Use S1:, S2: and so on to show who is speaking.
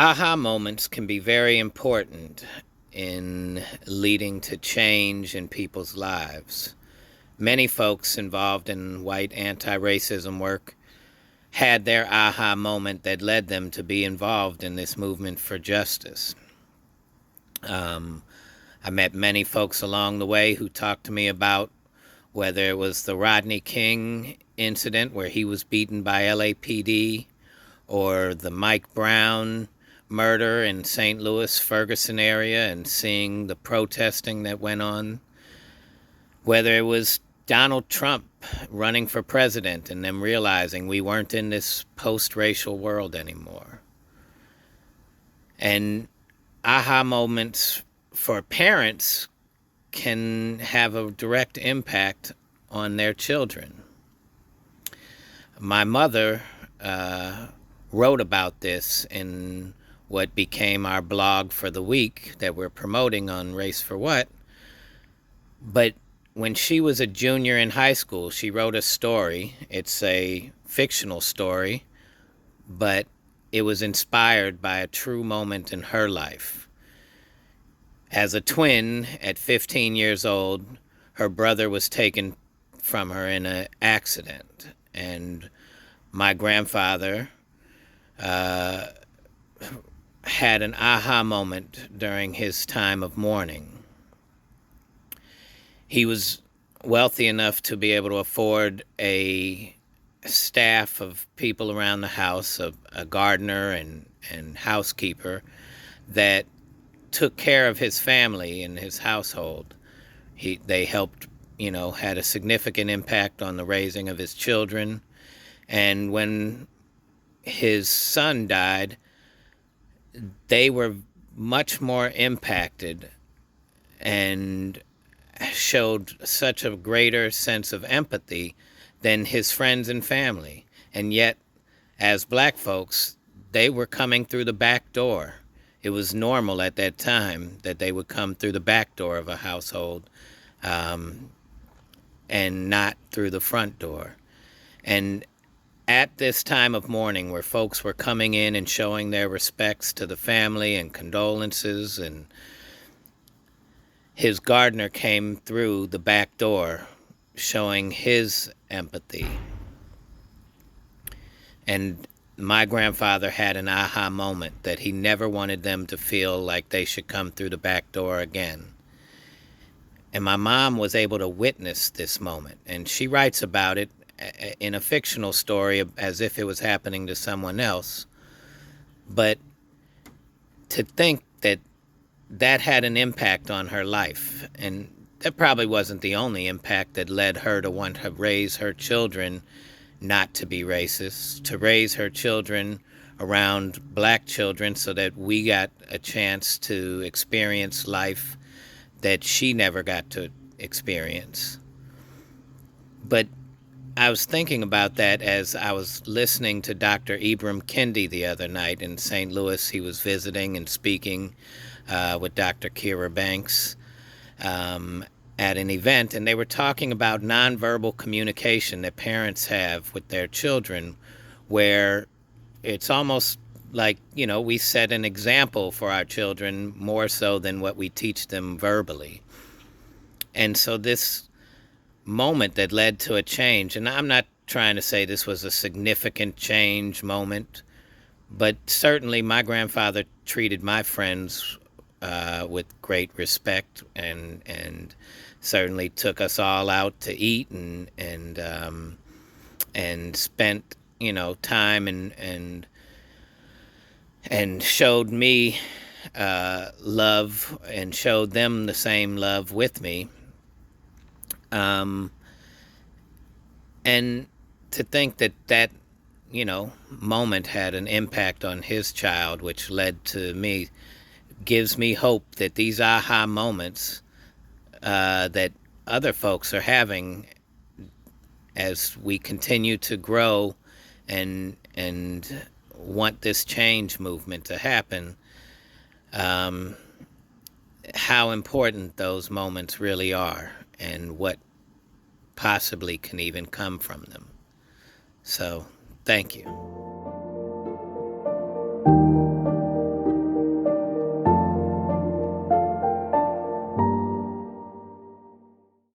S1: Aha moments can be very important in leading to change in people's lives. Many folks involved in white anti-racism work had their aha moment that led them to be involved in this movement for justice. Um, I met many folks along the way who talked to me about whether it was the Rodney King incident where he was beaten by LAPD, or the Mike Brown murder in St. Louis, Ferguson area, and seeing the protesting that went on, whether it was Donald Trump running for president and them realizing we weren't in this post-racial world anymore. And aha moments for parents can have a direct impact on their children. My mother wrote about this in what became our blog for the week that we're promoting on Race for What. But when she was a junior in high school, she wrote a story. It's a fictional story, but it was inspired by a true moment in her life. As a twin, at 15 years old, her brother was taken from her in an accident. And my grandfather had an aha moment during his time of mourning. He was wealthy enough to be able to afford a staff of people around the house, a gardener and housekeeper that took care of his family and his household. They helped, had a significant impact on the raising of his children. And when his son died, they were much more impacted and showed such a greater sense of empathy than his friends and family. And yet, as black folks, they were coming through the back door. It was normal at that time that they would come through the back door of a household and not through the front door. And at this time of mourning, where folks were coming in and showing their respects to the family and condolences, and his gardener came through the back door showing his empathy. And my grandfather had an aha moment that he never wanted them to feel like they should come through the back door again. And my mom was able to witness this moment, and she writes about it in a fictional story as if it was happening to someone else. But to think that that had an impact on her life, and that probably wasn't the only impact that led her to want to raise her children not to be racist, to raise her children around black children so that we got a chance to experience life that she never got to experience. But I was thinking about that as I was listening to Dr. Ibram Kendi the other night in St. Louis. He was visiting and speaking with Dr. Kira Banks at an event, and they were talking about nonverbal communication that parents have with their children, where it's almost like, we set an example for our children more so than what we teach them verbally. And so this moment that led to a change, and I'm not trying to say this was a significant change moment, but certainly my grandfather treated my friends with great respect, and certainly took us all out to eat and spent time and showed me love and showed them the same love with me. And to think that moment had an impact on his child, which led to me, gives me hope that these aha moments that other folks are having as we continue to grow and want this change movement to happen, how important those moments really are and what possibly can even come from them. So, thank you.